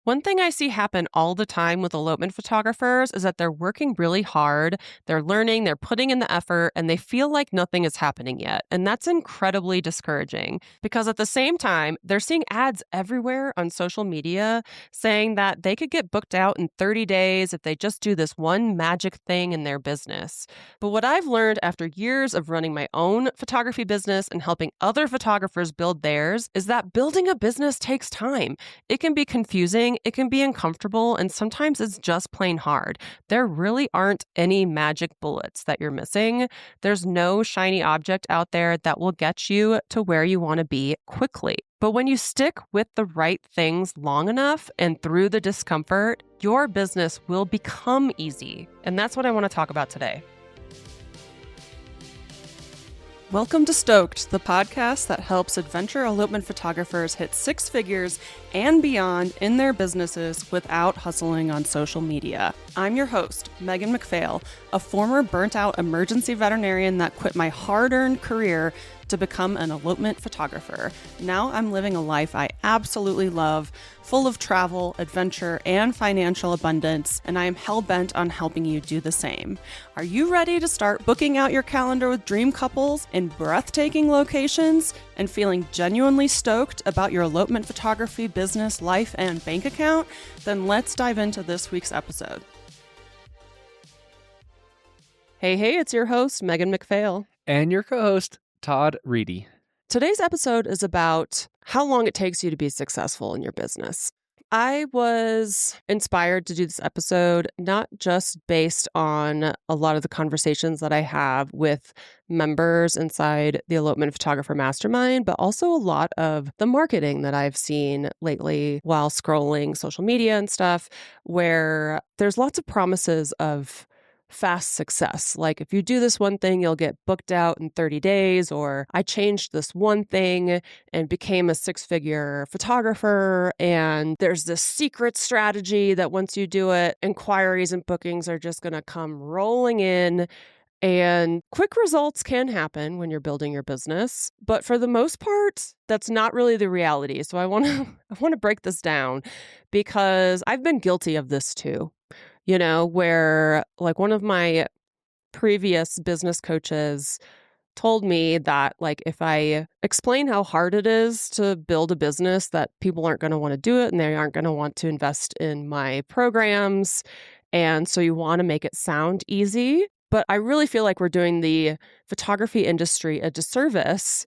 One thing I see happen all the time with elopement photographers is that they're working really hard, they're learning, they're putting in the effort, and they feel like nothing is happening yet. And that's incredibly discouraging because at the same time, they're seeing ads everywhere on social media saying that they could get booked out in 30 days if they just do this one magic thing in their business. But what I've learned after years of running my own photography business and helping other photographers build theirs is that building a business takes time. It can be confusing, it can be uncomfortable, and sometimes it's just plain hard. There really aren't any magic bullets that you're missing. There's no shiny object out there that will get you to where you want to be quickly. But when you stick with the right things long enough and through the discomfort, your business will become easy. And that's what I want to talk about today. Welcome to Stoked, the podcast that helps adventure elopement photographers hit six figures and beyond in their businesses without hustling on social media. I'm your host, Megan McPhail, a former burnt-out emergency veterinarian that quit my hard-earned career to become an elopement photographer. Now I'm living a life I absolutely love, full of travel, adventure, and financial abundance, and I am hell-bent on helping you do the same. Are you ready to start booking out your calendar with dream couples in breathtaking locations and feeling genuinely stoked about your elopement photography business, life, and bank account? Then let's dive into this week's episode. Hey, it's your host, Megan McPhail. And your co-host, Todd Reedy. Today's episode is about how long it takes you to be successful in your business. I was inspired to do this episode not just based on a lot of the conversations that I have with members inside the Elopement Photographer Mastermind, but also a lot of the marketing that I've seen lately while scrolling social media and stuff, where there's lots of promises of fast success. Like if you do this one thing, you'll get booked out in 30 days, or I changed this one thing and became a six-figure photographer. And there's this secret strategy that once you do it, inquiries and bookings are just going to come rolling in. And quick results can happen when you're building your business, but for the most part, that's not really the reality. So I want to break this down because I've been guilty of this too. Where like one of my previous business coaches told me that like if I explain how hard it is to build a business, that people aren't going to want to do it and they aren't going to want to invest in my programs. And so you want to make it sound easy. But I really feel like we're doing the photography industry a disservice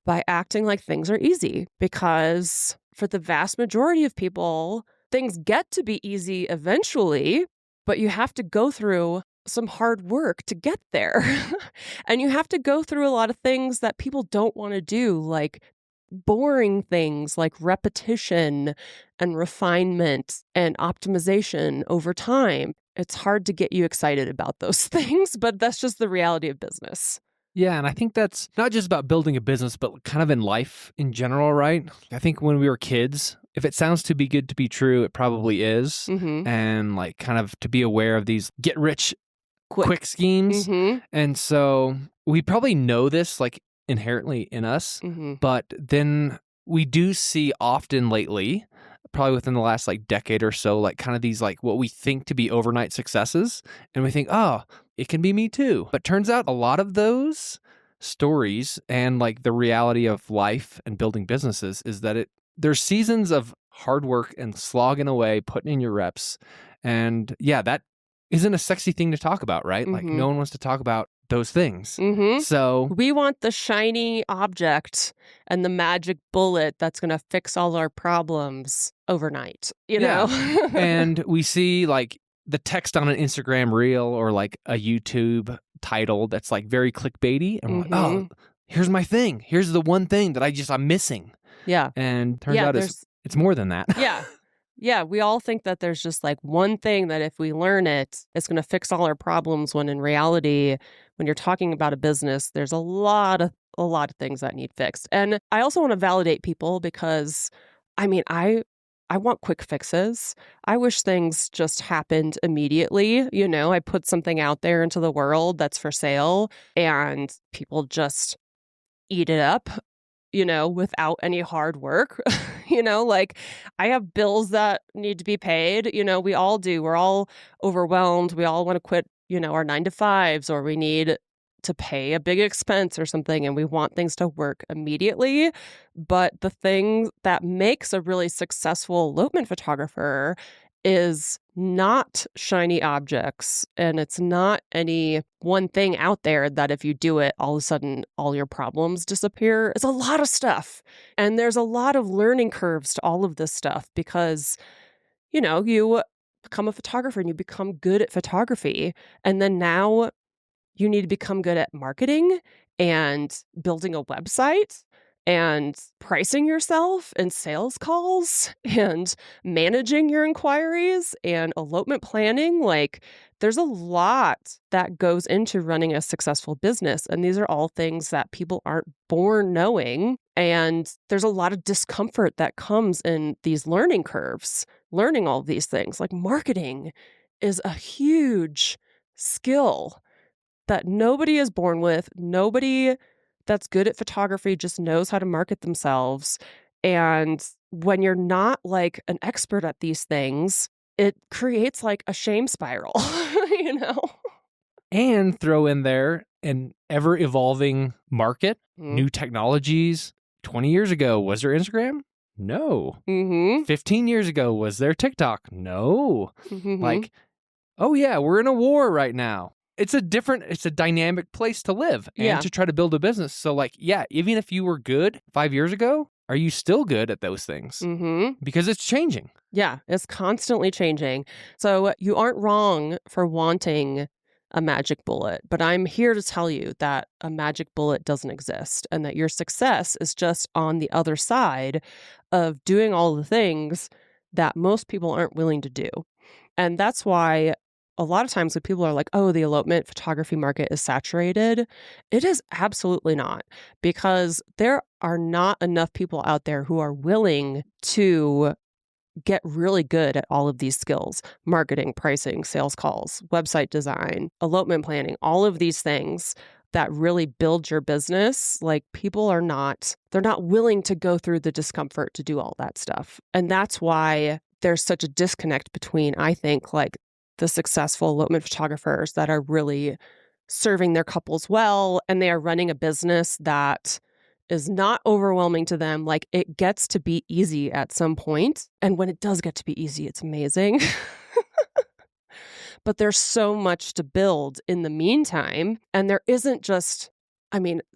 by acting like things are easy, because for the vast majority of people, things get to be easy eventually. But you have to go through some hard work to get there. And you have to go through a lot of things that people don't want to do, like boring things like repetition and refinement and optimization over time. It's hard to get you excited about those things, but that's just the reality of business. Yeah, and I think that's not just about building a business, but kind of in life in general, right? I think when we were kids, if it sounds too be good to be true, it probably is. Mm-hmm. And like kind of to be aware of these get rich quick schemes. Mm-hmm. And so we probably know this like inherently in us, but then we do see often lately, probably within the last like decade or so, like kind of these like what we think to be overnight successes. And we think, oh, it can be me too. But turns out a lot of those stories and like the reality of life and building businesses is that there's seasons of hard work and slogging away, putting in your reps. And yeah, that isn't a sexy thing to talk about, right? Like no one wants to talk about those things. So we want the shiny object and the magic bullet that's going to fix all our problems overnight, you know? And we see like the text on an Instagram reel or like a YouTube title that's like very clickbaity. And we're like, oh, here's my thing. Here's the one thing that I'm missing. Yeah. And turns out it's more than that. Yeah, we all think that there's just like one thing that if we learn it, it's going to fix all our problems, when in reality, when you're talking about a business, there's a lot of things that need fixed. And I also want to validate people because I mean, I want quick fixes. I wish things just happened immediately. I put something out there into the world that's for sale and people just eat it up, without any hard work. Like I have bills that need to be paid. We all do. We're all overwhelmed. We all want to quit, our 9 to 5s, or we need to pay a big expense or something, and we want things to work immediately. But the thing that makes a really successful elopement photographer is not shiny objects, and it's not any one thing out there that if you do it, all of a sudden all your problems disappear. It's a lot of stuff. And there's a lot of learning curves to all of this stuff because, you become a photographer and you become good at photography. And then now you need to become good at marketing and building a website and pricing yourself and sales calls and managing your inquiries and elopement planning. Like, there's a lot that goes into running a successful business. And these are all things that people aren't born knowing. And there's a lot of discomfort that comes in these learning curves, learning all of these things. Like, marketing is a huge skill that nobody is born with. Nobody that's good at photography just knows how to market themselves. And when you're not like an expert at these things, it creates like a shame spiral, you know? And throw in there an ever evolving market, new technologies. 20 years ago, was there Instagram? No. 15 years ago, was there TikTok? No. Like, oh yeah, we're in a war right now. It's a dynamic place to live and to try to build a business. So like, yeah, even if you were good 5 years ago, are you still good at those things? Because it's changing. Yeah, it's constantly changing. So you aren't wrong for wanting a magic bullet, but I'm here to tell you that a magic bullet doesn't exist and that your success is just on the other side of doing all the things that most people aren't willing to do. And that's why a lot of times when people are like, oh, the elopement photography market is saturated, it is absolutely not, because there are not enough people out there who are willing to get really good at all of these skills: marketing, pricing, sales calls, website design, elopement planning, all of these things that really build your business. Like, people are they're not willing to go through the discomfort to do all that stuff. And that's why there's such a disconnect between, I think, like the successful elopement photographers that are really serving their couples well, and they are running a business that is not overwhelming to them. Like, it gets to be easy at some point. And when it does get to be easy, it's amazing. But there's so much to build in the meantime. And there isn't just,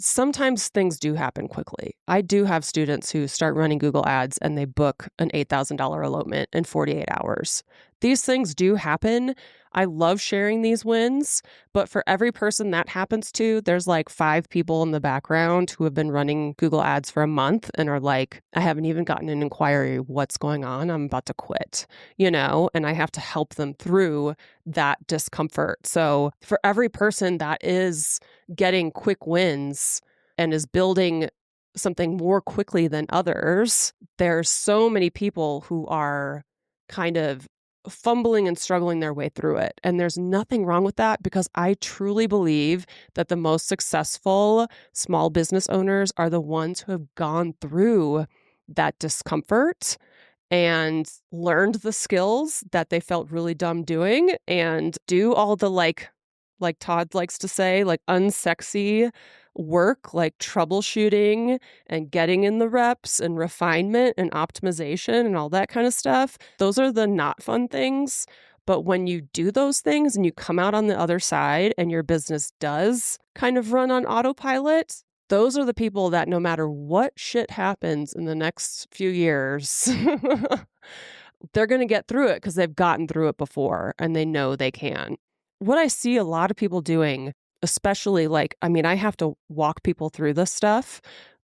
sometimes things do happen quickly. I do have students who start running Google Ads and they book an $8,000 elopement in 48 hours. These things do happen. I love sharing these wins, but for every person that happens to, there's like 5 people in the background who have been running Google Ads for a month and are like, I haven't even gotten an inquiry. What's going on? I'm about to quit, and I have to help them through that discomfort. So for every person that is getting quick wins and is building something more quickly than others, there's so many people who are kind of fumbling and struggling their way through it. And there's nothing wrong with that, because I truly believe that the most successful small business owners are the ones who have gone through that discomfort and learned the skills that they felt really dumb doing, and do all the like Todd likes to say, like unsexy work, like troubleshooting and getting in the reps and refinement and optimization and all that kind of stuff. Those are the not fun things. But when you do those things and you come out on the other side and your business does kind of run on autopilot, those are the people that no matter what shit happens in the next few years, they're going to get through it because they've gotten through it before and they know they can. What I see a lot of people doing, especially I have to walk people through this stuff.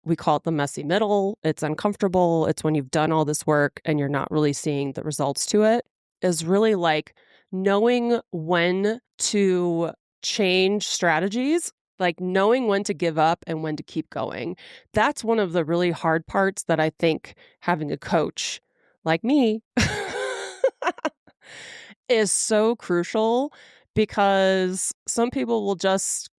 We call it the messy middle. It's uncomfortable. It's when you've done all this work and you're not really seeing the results to it, is really like knowing when to change strategies, like knowing when to give up and when to keep going. That's one of the really hard parts that I think having a coach like me is so crucial, because some people will just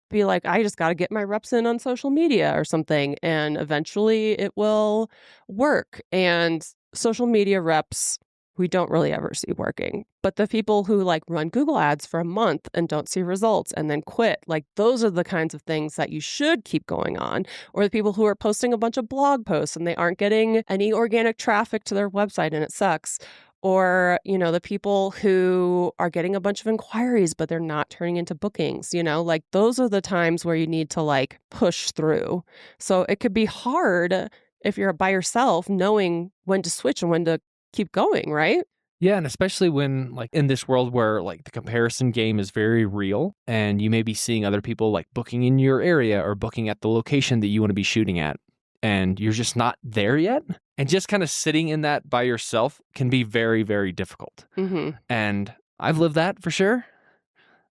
be like, I just got to get my reps in on social media or something. And eventually it will work. And social media reps, we don't really ever see working. But the people who like run Google ads for a month and don't see results and then quit, like those are the kinds of things that you should keep going on. Or the people who are posting a bunch of blog posts and they aren't getting any organic traffic to their website and it sucks. Or, the people who are getting a bunch of inquiries, but they're not turning into bookings, like those are the times where you need to like push through. So it could be hard if you're by yourself knowing when to switch and when to keep going, right? Yeah, and especially when like in this world where like the comparison game is very real and you may be seeing other people like booking in your area or booking at the location that you want to be shooting at and you're just not there yet. And just kind of sitting in that by yourself can be very, very difficult. Mm-hmm. And I've lived that for sure.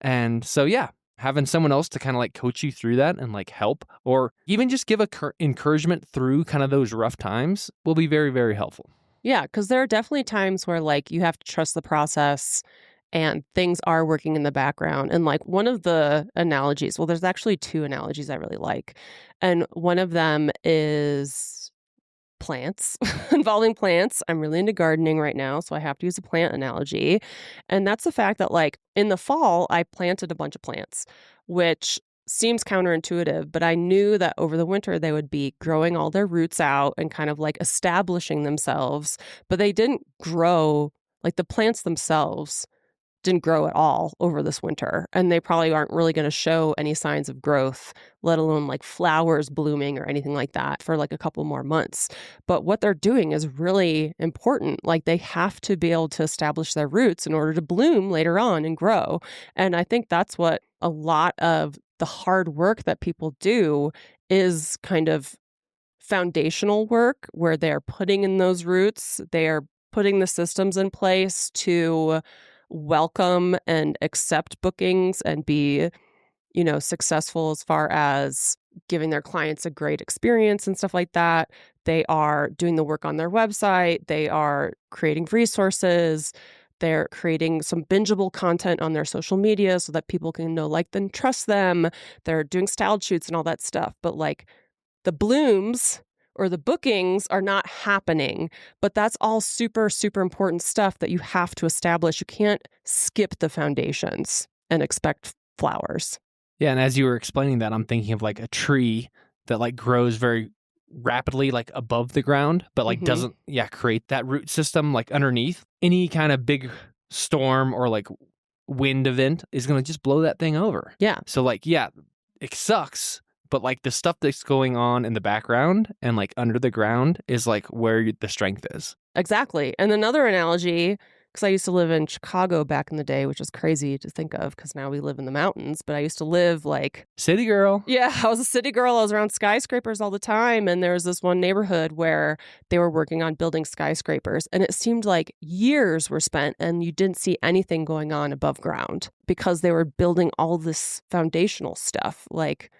And so, yeah, having someone else to kind of like coach you through that and like help or even just give encouragement through kind of those rough times will be very, very helpful. Yeah, because there are definitely times where like you have to trust the process and things are working in the background. And like one of the analogies, well, there's actually two analogies I really like. And one of them is plants, involving plants. I'm really into gardening right now, so I have to use a plant analogy. And that's the fact that like in the fall, I planted a bunch of plants, which seems counterintuitive, but I knew that over the winter they would be growing all their roots out and kind of like establishing themselves, but they didn't grow like the plants themselves didn't grow at all over this winter. And they probably aren't really going to show any signs of growth, let alone like flowers blooming or anything like that for like a couple more months. But what they're doing is really important. Like they have to be able to establish their roots in order to bloom later on and grow. And I think that's what a lot of the hard work that people do is kind of foundational work where they're putting in those roots, they're putting the systems in place to welcome and accept bookings and be, successful as far as giving their clients a great experience and stuff like that. They are doing the work on their website. They are creating resources. They're creating some bingeable content on their social media so that people can know, like, then trust them. They're doing styled shoots and all that stuff. But like the blooms or the bookings are not happening, but that's all super, super important stuff that you have to establish. You can't skip the foundations and expect flowers. Yeah, and as you were explaining that, I'm thinking of like a tree that like grows very rapidly like above the ground, but like doesn't create that root system like underneath. Any kind of big storm or like wind event is going to just blow that thing over. Yeah. So like, yeah, it sucks. But like the stuff that's going on in the background and like under the ground is like where the strength is. Exactly. And another analogy, because I used to live in Chicago back in the day, which is crazy to think of because now we live in the mountains, but I used to live like... City girl. Yeah, I was a city girl. I was around skyscrapers all the time. And there was this one neighborhood where they were working on building skyscrapers. And it seemed like years were spent and you didn't see anything going on above ground because they were building all this foundational stuff. Like,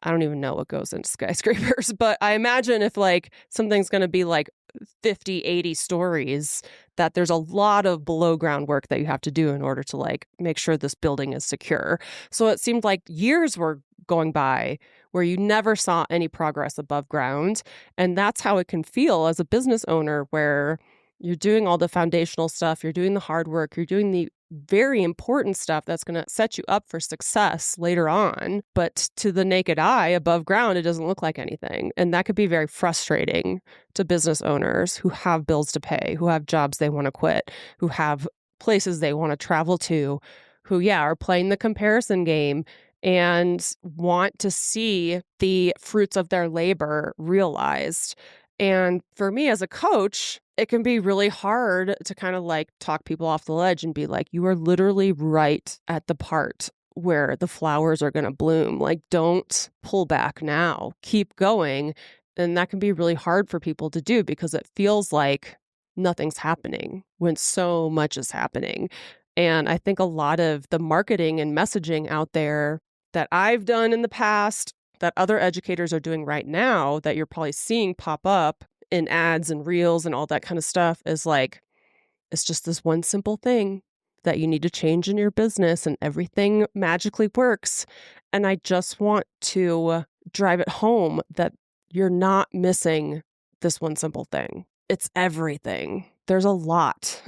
I don't even know what goes into skyscrapers, but I imagine if like something's going to be like 50, 80 stories, that there's a lot of below ground work that you have to do in order to like make sure this building is secure. So it seemed like years were going by where you never saw any progress above ground. And that's how it can feel as a business owner, where you're doing all the foundational stuff, you're doing the hard work, you're doing the very important stuff that's going to set you up for success later on. But to the naked eye, above ground, it doesn't look like anything. And that could be very frustrating to business owners who have bills to pay, who have jobs they want to quit, who have places they want to travel to, who, are playing the comparison game and want to see the fruits of their labor realized. And for me as a coach, it can be really hard to kind of like talk people off the ledge and be like, you are literally right at the part where the flowers are going to bloom. Like, don't pull back now. Keep going. And that can be really hard for people to do because it feels like nothing's happening when so much is happening. And I think a lot of the marketing and messaging out there that I've done in the past, that other educators are doing right now, that you're probably seeing pop up in ads and reels and all that kind of stuff, is like, it's just this one simple thing that you need to change in your business and everything magically works. And I just want to drive it home that you're not missing this one simple thing. It's everything. There's a lot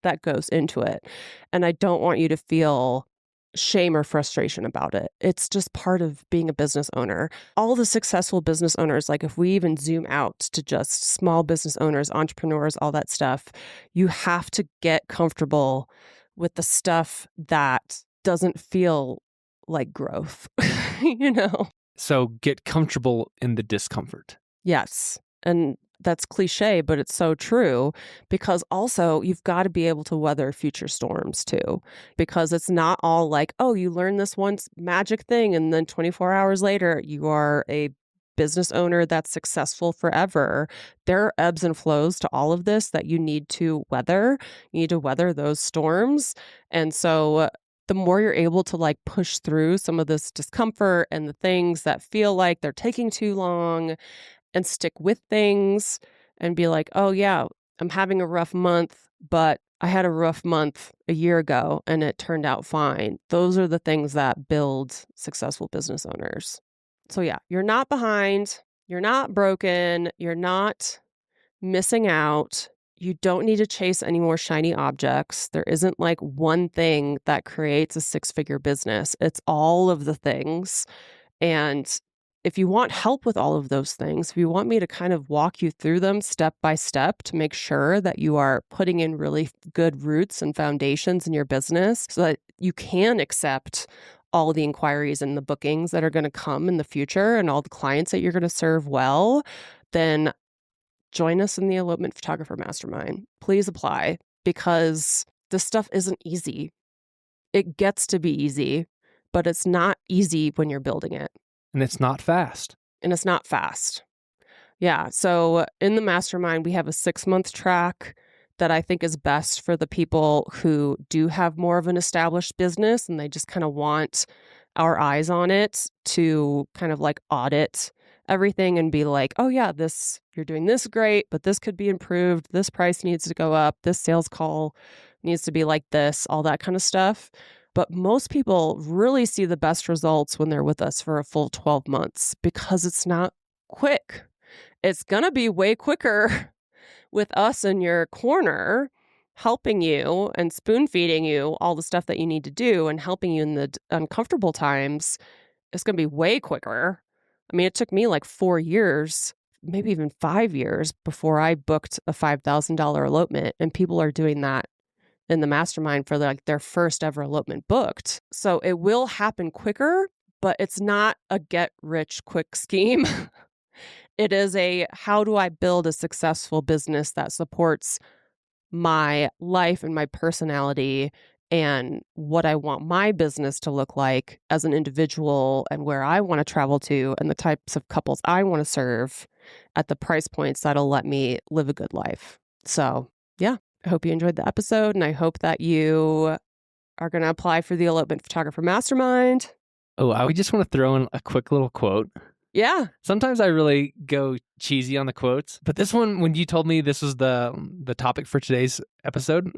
that goes into it. And I don't want you to feel shame or frustration about it. It's just part of being a business owner. All the successful business owners, like if we even zoom out to just small business owners, entrepreneurs, all that stuff, you have to get comfortable with the stuff that doesn't feel like growth, you know? So get comfortable in the discomfort. Yes. And that's cliche, but it's so true, because also you've got to be able to weather future storms too, because it's not all like, oh, you learn this one magic thing and then 24 hours later you are a business owner that's successful forever. There are ebbs and flows to all of this that you need to weather. You need to weather those storms. And so the more you're able to like push through some of this discomfort and the things that feel like they're taking too long, and stick with things and be like, oh yeah, I'm having a rough month, but I had a rough month a year ago and it turned out fine. Those are the things that build successful business owners. So yeah, you're not behind, you're not broken, you're not missing out. You don't need to chase any more shiny objects. There isn't like one thing that creates a six-figure business. It's all of the things. And if you want help with all of those things, if you want me to kind of walk you through them step by step to make sure that you are putting in really good roots and foundations in your business so that you can accept all the inquiries and the bookings that are going to come in the future and all the clients that you're going to serve well, then join us in the Elopement Photographer Mastermind. Please apply, because this stuff isn't easy. It gets to be easy, but it's not easy when you're building it. And it's not fast. Yeah. So in the mastermind, we have a 6-month track that I think is best for the people who do have more of an established business and they just kind of want our eyes on it to kind of like audit everything and be like, oh yeah, you're doing this great, but this could be improved. This price needs to go up. This sales call needs to be like this, all that kind of stuff. But most people really see the best results when they're with us for a full 12 months because it's not quick. It's going to be way quicker with us in your corner, helping you and spoon feeding you all the stuff that you need to do and helping you in the uncomfortable times. It's going to be way quicker. I mean, it took me like 4 years, maybe even 5 years before I booked a $5,000 elopement, and people are doing that in the mastermind for like their first ever elopement booked. So it will happen quicker, but it's not a get rich quick scheme. It is a, how do I build a successful business that supports my life and my personality and what I want my business to look like as an individual and where I want to travel to and the types of couples I want to serve at the price points that'll let me live a good life. So yeah, I hope you enjoyed the episode, and I hope that you are going to apply for the Elopement Photographer Mastermind. Oh, I would just want to throw in a quick little quote. Yeah. Sometimes I really go cheesy on the quotes, but this one, when you told me this was the topic for today's episode,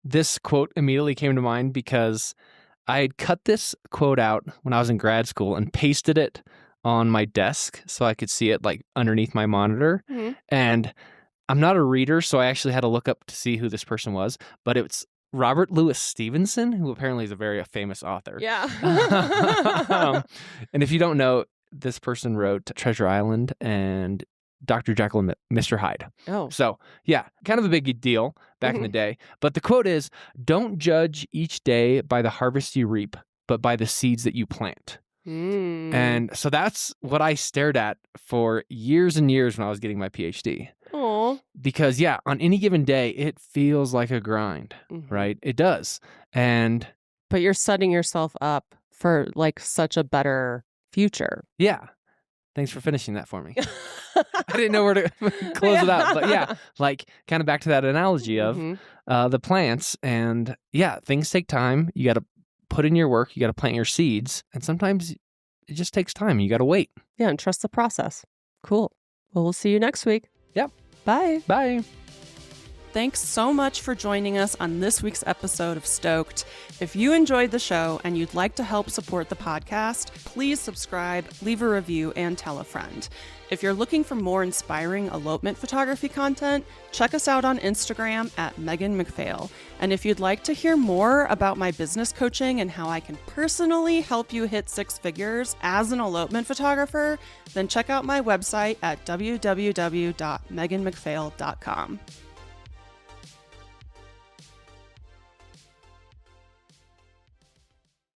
this quote immediately came to mind because I had cut this quote out when I was in grad school and pasted it on my desk so I could see it like underneath my monitor. And I'm not a reader, so I actually had to look up to see who this person was, but it's Robert Louis Stevenson, who apparently is a very famous author. Yeah. And if you don't know, this person wrote Treasure Island and Dr. Jekyll and Mr. Hyde. Oh. So, yeah, kind of a big deal back in the day. But the quote is, don't judge each day by the harvest you reap, but by the seeds that you plant. And so that's what I stared at for years and years when I was getting my PhD. Aww. Because, yeah, on any given day, it feels like a grind, right? It does. But you're setting yourself up for like such a better future. Yeah. Thanks for finishing that for me. I didn't know where to close it out. But yeah, like kind of back to that analogy of the plants. And yeah, things take time. You got to put in your work. You got to plant your seeds. And sometimes it just takes time. You got to wait. Yeah, and trust the process. Cool. Well, we'll see you next week. Yep. Bye. Bye. thanks so much for joining us on this week's episode of Stoked. If you enjoyed the show and you'd like to help support the podcast, please subscribe, leave a review, and tell a friend. If you're looking for more inspiring elopement photography content, check us out on Instagram at Megan McPhail. And if you'd like to hear more about my business coaching and how I can personally help you hit six figures as an elopement photographer, then check out my website at www.meganmcphail.com.